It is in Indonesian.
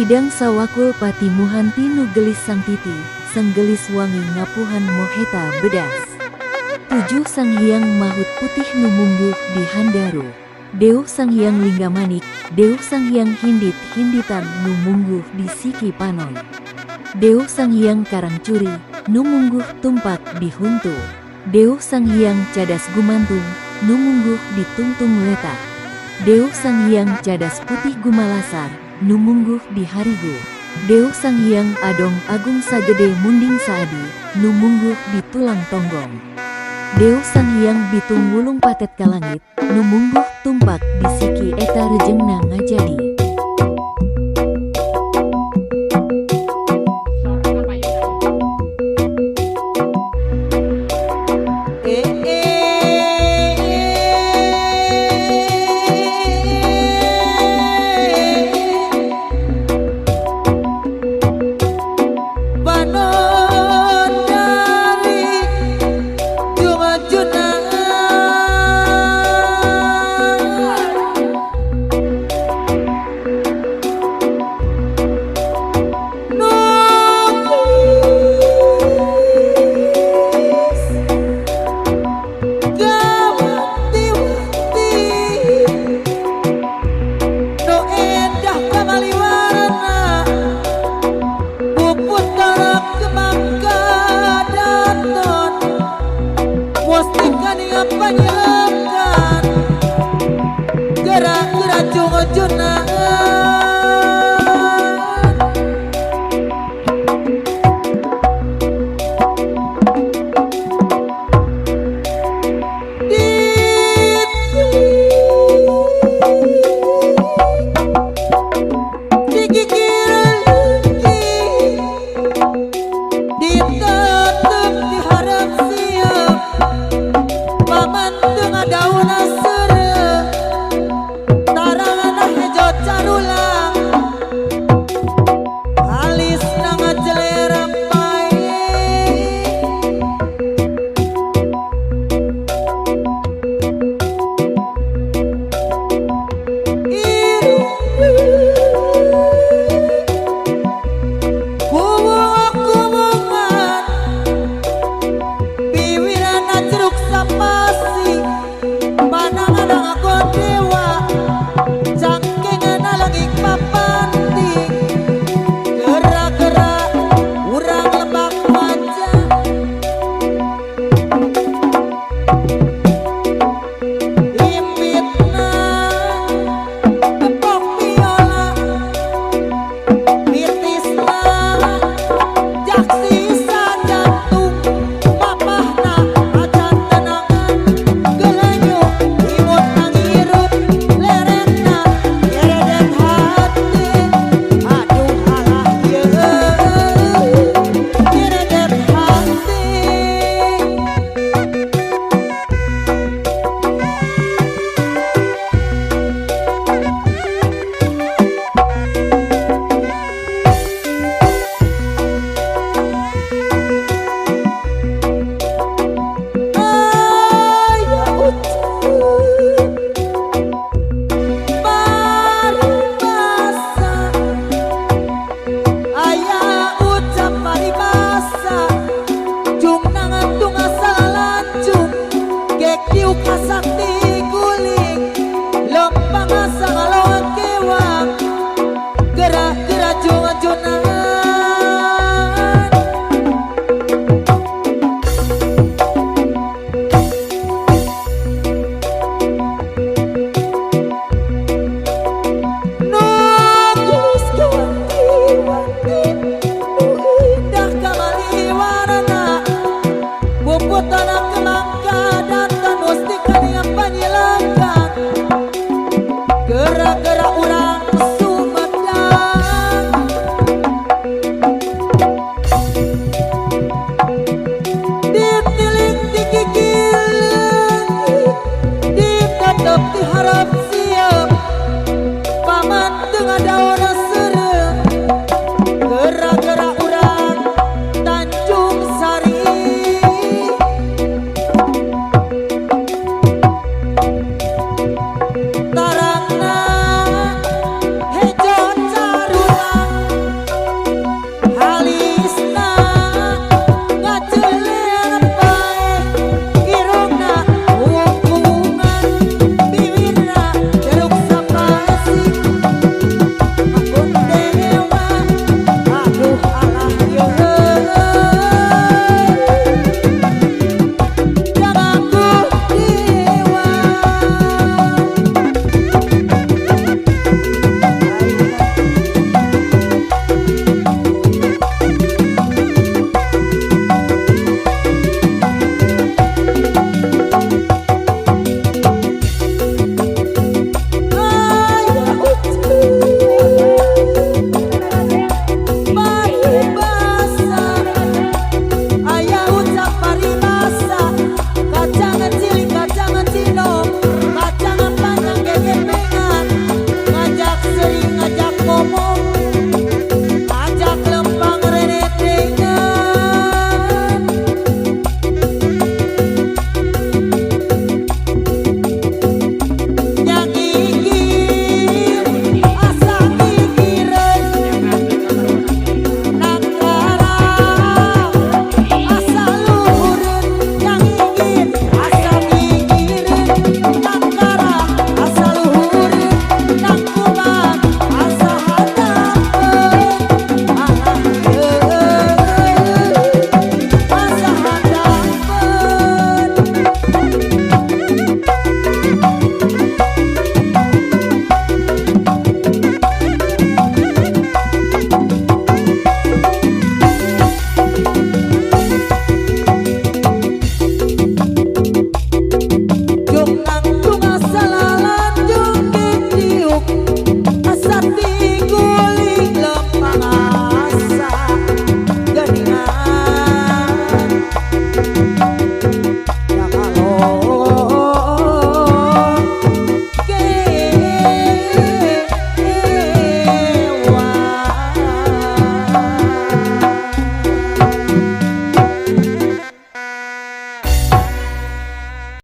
Hidang sawakul patimuhan tinu gelis sang titi, sang gelis wangi ngapuhan moheta bedas. 7 Sang Hyang Mahut Putih numungguh di Handaru. Deuh Sang Hyang Linggamanik, Deuh Sang Hyang Hindit Hinditan numungguh di Siki Panoy. Deuh Sang Hyang Karangcuri, numungguh tumpak di Huntu. Deuh Sang Hyang Cadas Gumantung, numungguh di Tungtung Letak. Deuh Sang Hyang Cadas Putih Gumalasar, numungguh di Harigu. Deuh Sang Hyang Adong Agung Sagede Munding Saadi, numungguh di Tulang Tonggong. Deuh Sang Hyang Bitung Wulung Patet Kalangit, numungguh tumpak di Siki Eta Rejengna Ngajadi. Daun